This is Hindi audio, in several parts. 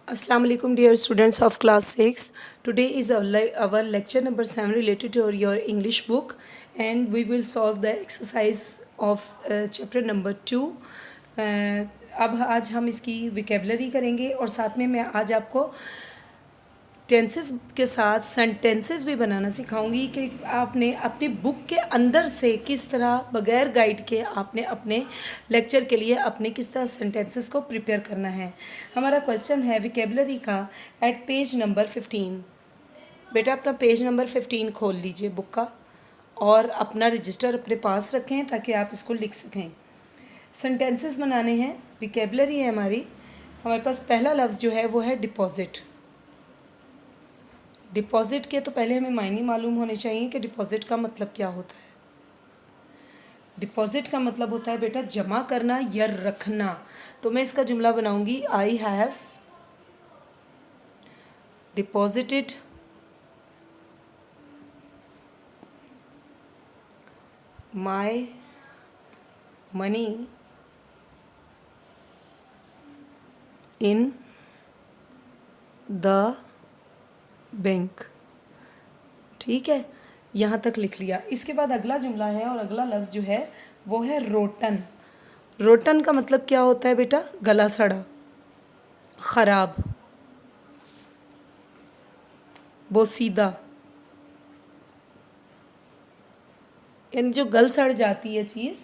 Assalamu alaikum dear students of class 6. Today is our lecture number 7 related to your English book, and we will solve the exercise of chapter number 2. अब आज हम इसकी vocabulary करेंगे और साथ में मैं आज आपको टेंसेस के साथ सेंटेंसेस भी बनाना सिखाऊंगी कि आपने अपनी बुक के अंदर से किस तरह बगैर गाइड के आपने अपने लेक्चर के लिए अपने किस तरह सेंटेंसेस को प्रिपेयर करना है। हमारा क्वेश्चन है विकेबलरी का एट पेज नंबर 15। बेटा अपना पेज नंबर 15 खोल लीजिए बुक का और अपना रजिस्टर अपने पास रखें ताकि आप इसको लिख सकें। सेंटेंसेस बनाने हैं, विकेबलरी है हमारे पास पहला लफ्ज़ जो है वो है डिपॉजिट। डिपॉजिट के तो पहले हमें मायने मालूम होने चाहिए कि डिपॉजिट का मतलब क्या होता है। डिपॉजिट का मतलब होता है बेटा जमा करना या रखना। तो मैं इसका जुमला बनाऊंगी, I have deposited my money in the bank. ठीक है, यहाँ तक लिख लिया। इसके बाद अगला जुमला है और अगला लफ्ज़ जो है वो है रोटन। रोटन का मतलब क्या होता है बेटा? गला सड़ा, ख़राब, बोसीदा, यानी जो गल सड़ जाती है चीज़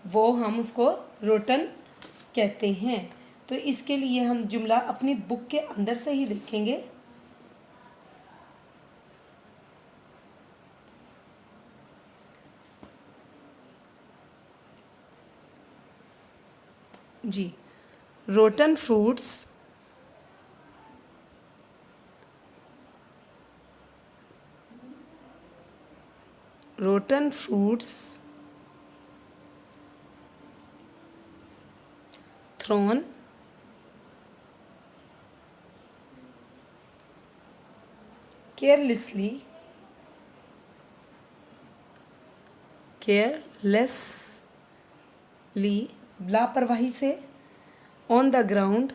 वो हम उसको रोटन कहते हैं। तो इसके लिए हम जुमला अपनी बुक के अंदर से ही लिखेंगे। जी, रोटन फ्रूट्स थ्रोन केयरलेसली लापरवाही से, on the ground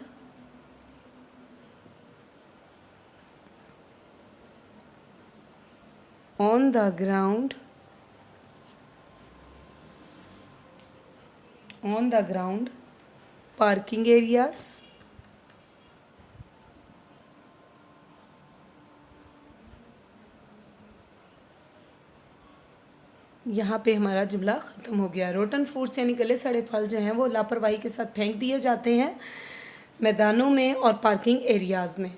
parking areas, यहाँ पे हमारा जुमला ख़त्म हो गया। रोटन फ्रूट्स यानी गले सड़े फल जो हैं वो लापरवाही के साथ फेंक दिए जाते हैं मैदानों में और पार्किंग एरियाज़ में।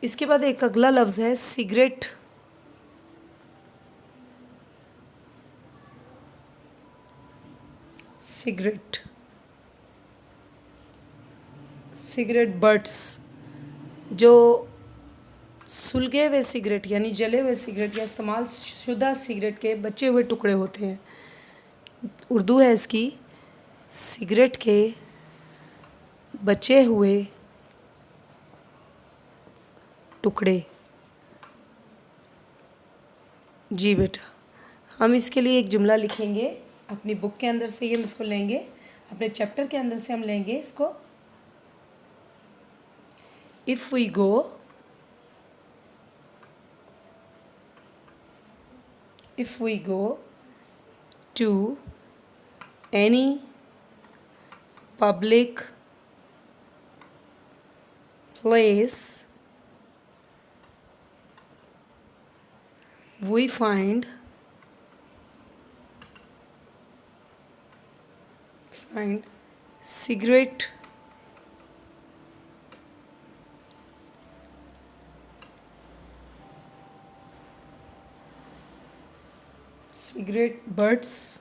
इसके बाद एक अगला लफ्ज़ है सिगरेट। सिगरेट बट्स, जो सुलगे हुए सिगरेट यानी जले हुए सिगरेट या इस्तेमाल शुदा सिगरेट के बचे हुए टुकड़े होते हैं। उर्दू है इसकी सिगरेट के बचे हुए टुकड़े। जी बेटा, हम इसके लिए एक जुमला लिखेंगे अपनी बुक के अंदर से ही। हम इसको लेंगे, अपने चैप्टर के अंदर से हम लेंगे इसको। If we go to any public place, we find cigarette butts,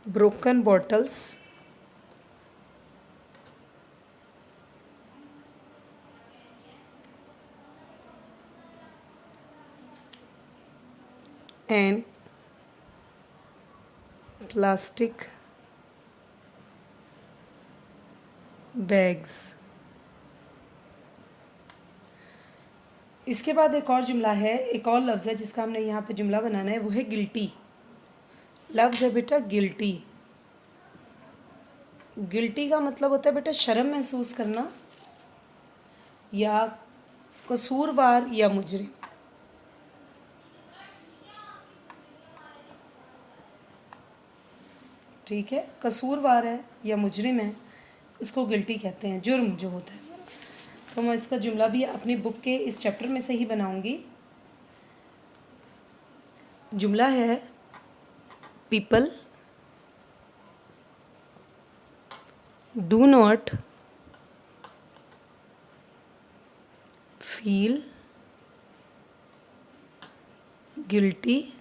broken bottles, and plastic bags। इसके बाद एक और जुमला है, एक और लफ्ज़ है जिसका हमने यहाँ पे जुमला बनाना है, वो है गिल्टी। लफ्ज़ है बेटा गिल्टी। गिल्टी का मतलब होता है बेटा शर्म महसूस करना, या कसूरवार या मुजरिम। ठीक है, कसूरवार है या मुजरिम है, उसको गिल्टी कहते हैं, जुर्म जो होता है। तो मैं इसका जुमला भी अपनी बुक के इस चैप्टर में से ही बनाऊंगी। जुमला है, people do not feel guilty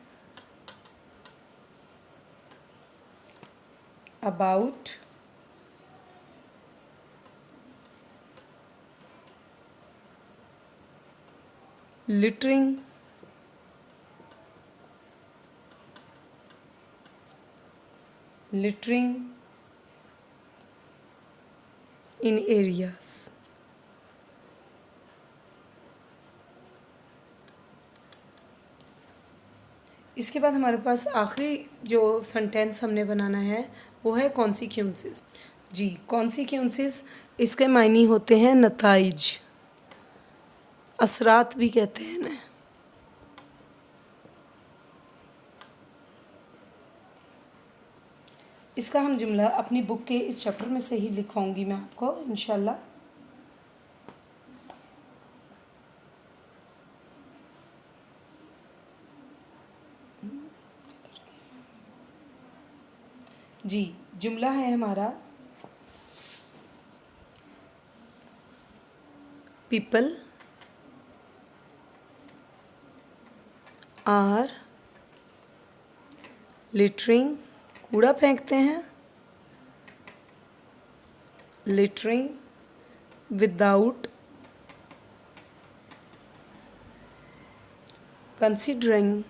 about littering in areas। इसके बाद हमारे पास आखिरी जो सेंटेंस हमने बनाना है वो है कॉन्सिक्वेंसेस। जी, कॉन्सिक्वेंसेस इसके मायने होते हैं नताइज, असरात भी कहते हैं ना। इसका हम जुमला अपनी बुक के इस चैप्टर में से ही लिखवाऊंगी मैं आपको इंशाल्लाह। जी, जुमला है हमारा, पीपल आर लिटरिंग, कूड़ा फेंकते हैं, littering without considering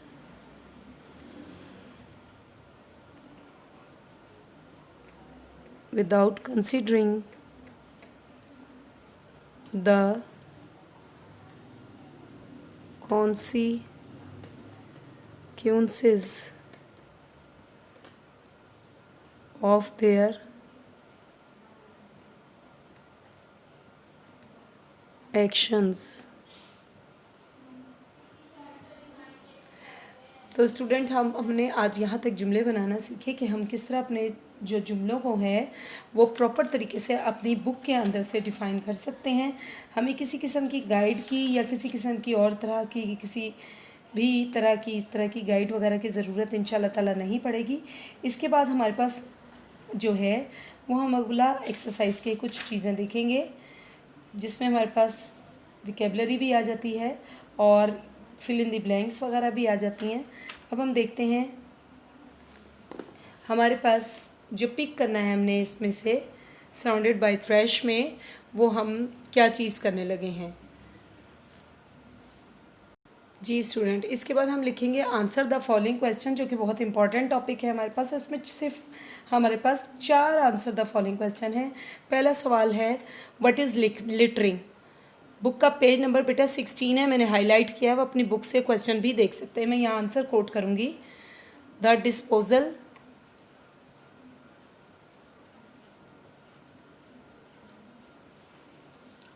the consequences of their actions। तो स्टूडेंट हमने आज यहाँ तक जुमले बनाना सीखे कि हम किस तरह अपने जो जुमलों को है वो प्रॉपर तरीके से अपनी बुक के अंदर से डिफ़ाइन कर सकते हैं। हमें किसी किस्म की गाइड की या किसी किस्म की और तरह की किसी भी तरह की इस तरह की गाइड वगैरह की ज़रूरत इंशाल्लाह ताला नहीं पड़ेगी। इसके बाद हमारे पास जो है वो हम अगला एक्सरसाइज के कुछ चीज़ें देखेंगे जिसमें हमारे पास विकेबलरी भी आ जाती है और फिल इन द ब्लैंक्स वगैरह भी आ जाती हैं। अब हम देखते हैं हमारे पास जो पिक करना है हमने इसमें से सराउंडेड बाय ट्रैश में, वो हम क्या चीज़ करने लगे हैं। जी स्टूडेंट, इसके बाद हम लिखेंगे आंसर द फॉलोइंग क्वेश्चन, जो कि बहुत इंपॉर्टेंट टॉपिक है हमारे पास। उसमें सिर्फ हमारे पास 4 आंसर द फॉलोइंग क्वेश्चन है। पहला सवाल है व्हाट इज़ लिटरिंग। बुक का पेज नंबर बेटा 16 है, मैंने हाईलाइट किया है, वो अपनी बुक से क्वेश्चन भी देख सकते हैं। मैं यहाँ आंसर कोट करूँगी, द डिस्पोजल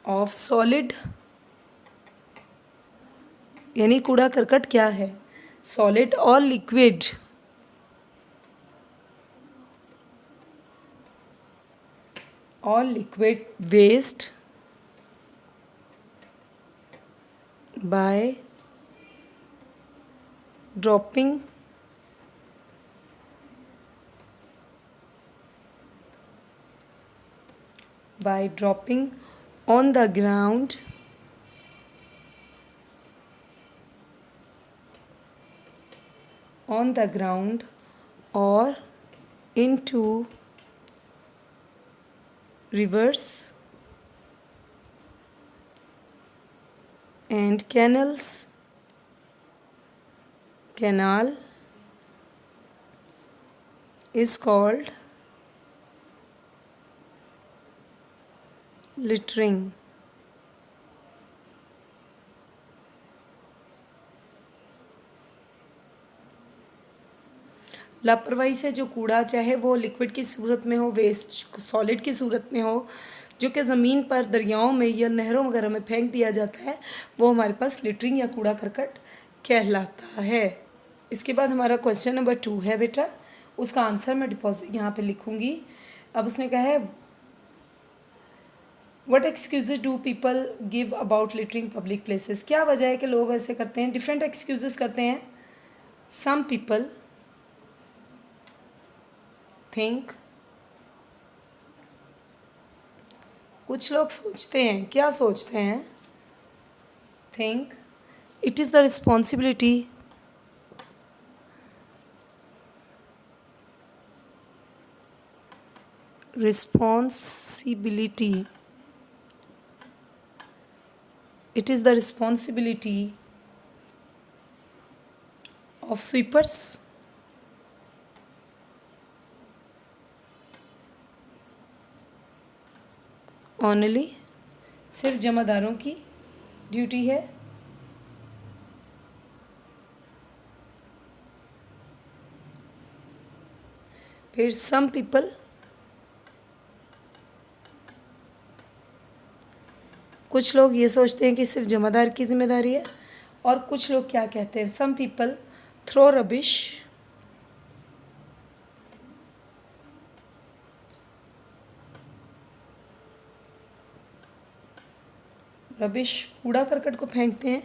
ऑफ सॉलिड, यानी कूड़ा करकट क्या है, सॉलिड और liquid waste by dropping on the ground or into rivers and canals. Canal is called littering. लापरवाही से जो कूड़ा, चाहे वो लिक्विड की सूरत में हो, वेस्ट सॉलिड की सूरत में हो, जो कि ज़मीन पर, दरियाओं में या नहरों वगैरह में फेंक दिया जाता है, वो हमारे पास लिटरिंग या कूड़ा करकट कहलाता है। इसके बाद हमारा क्वेश्चन नंबर 2 है बेटा, उसका आंसर मैं डिपॉजिट यहाँ पे लिखूँगी। अब उसने कहा है what excuse do people give about littering public places. क्या वजह है कि लोग ऐसे करते हैं, डिफरेंट एक्सक्यूज़ करते हैं। सम पीपल थिंक, कुछ लोग सोचते हैं, क्या सोचते हैं, think it is the responsibility it is the responsibility of sweepers only, सिर्फ जमादारों की ड्यूटी है। फिर सम पीपल, कुछ लोग ये सोचते हैं कि सिर्फ जमादार की जिम्मेदारी है। और कुछ लोग क्या कहते हैं, some people throw rubbish, rubbish कूड़ा करकट को फेंकते हैं।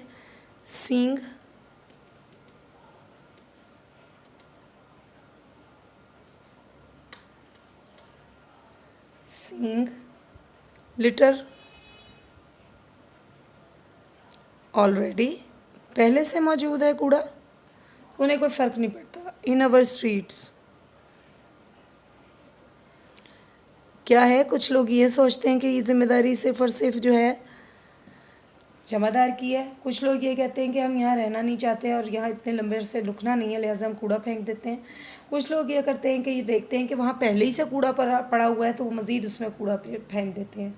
सींग लिटर ऑलरेडी, पहले से मौजूद है कूड़ा, उन्हें कोई फ़र्क नहीं पड़ता। इन अवर स्ट्रीट्स, क्या है, कुछ लोग ये सोचते हैं कि ये जिम्मेदारी सिर्फ और सिर्फ जो है जमादार की है। कुछ लोग ये कहते हैं कि हम यहाँ रहना नहीं चाहते और यहाँ इतने लंबे से रुकना नहीं है, लिहाजा हम कूड़ा फेंक देते हैं। कुछ लोग ये करते हैं कि ये देखते हैं कि वहाँ पहले ही से कूड़ा पड़ा हुआ है, तो वो मज़ीद उसमें कूड़ा फेंक देते हैं।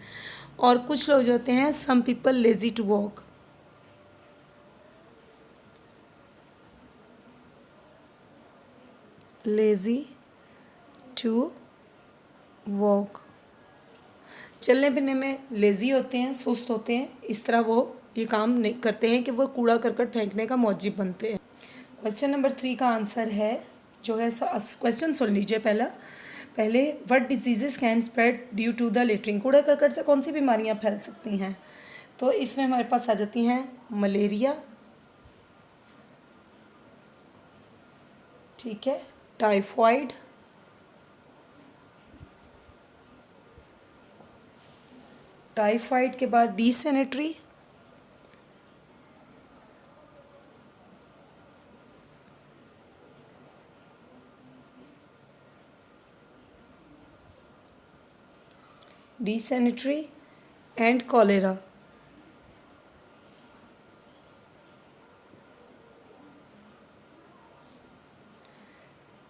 और कुछ लोग जो होते हैं, some people lazy to walk, lazy to walk, चलने फिरने में लेज़ी होते हैं, सुस्त होते हैं, इस तरह वो ये काम नहीं करते हैं कि वो कूड़ा करकट फेंकने का मौजिब बनते हैं। क्वेश्चन नंबर 3 का आंसर है जो है, क्वेश्चन सुन लीजिए पहले what diseases can spread due to the littering, कूड़ा करकट से कौन सी बीमारियां फैल सकती हैं। तो इसमें हमारे पास आ जाती हैं मलेरिया, ठीक है, टाइफॉइड, टाइफाइड के बाद dysentery, and cholera.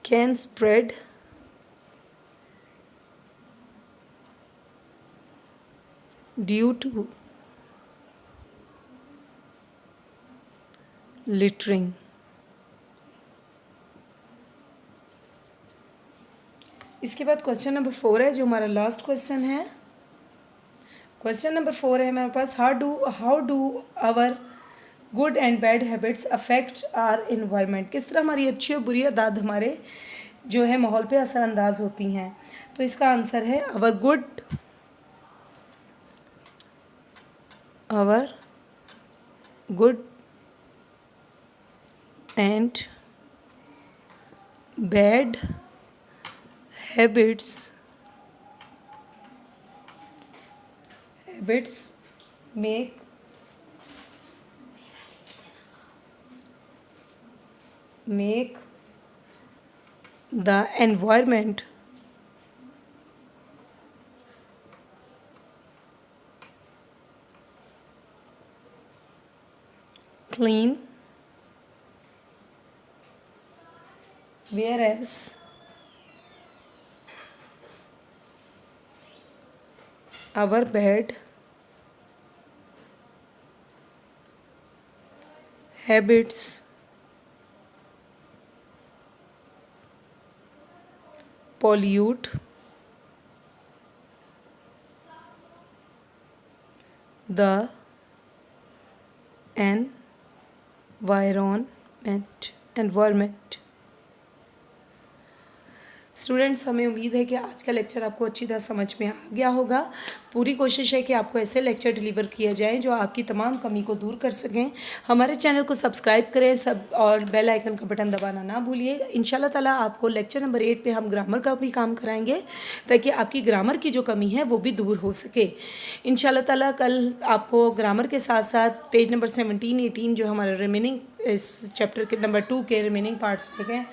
Can spread due to littering. इसके बाद क्वेश्चन नंबर 4 है जो हमारा लास्ट क्वेश्चन है। क्वेश्चन नंबर 4 है हमारे पास, how do our good and bad habits affect our environment, किस तरह हमारी अच्छी और बुरी आदत हमारे जो है माहौल पे असरअंदाज होती हैं। तो इसका आंसर है our good and bad habits make the environment clean, whereas our bad habits pollute the environment। Students, हमें उम्मीद है कि आज का लेक्चर आपको अच्छी तरह समझ में आ गया होगा। पूरी कोशिश है कि आपको ऐसे लेक्चर डिलीवर किए जाएं जो आपकी तमाम कमी को दूर कर सकें। हमारे चैनल को सब्सक्राइब करें सब, और बेल आइकन का बटन दबाना ना भूलिए। इंशाल्लाह ताला आपको लेक्चर नंबर 8 पे हम ग्रामर का भी काम कराएंगे ताकि आपकी ग्रामर की जो कमी है वो भी दूर हो सके। इंशाल्लाह ताला कल आपको ग्रामर के साथ साथ पेज नंबर 17, 18 जो हमारे रिमेनिंग इस चैप्टर के नंबर 2 के रिमेनिंग पार्ट्स हैं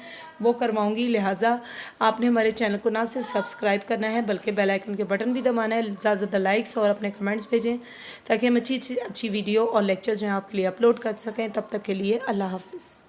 वो करवाऊंगी। लिहाजा आपने हमारे चैनल को ना सिर्फ सब्सक्राइब करना है बल्कि बेल आइकन के बटन भी दबाना है, ज़्यादा से ज़्यादा लाइक्स और अपने कमेंट्स भेजें ताकि हम अच्छी वीडियो और लेक्चर्स जो हैं आपके लिए अपलोड कर सकें। तब तक के लिए अल्लाह हाफ़िज़।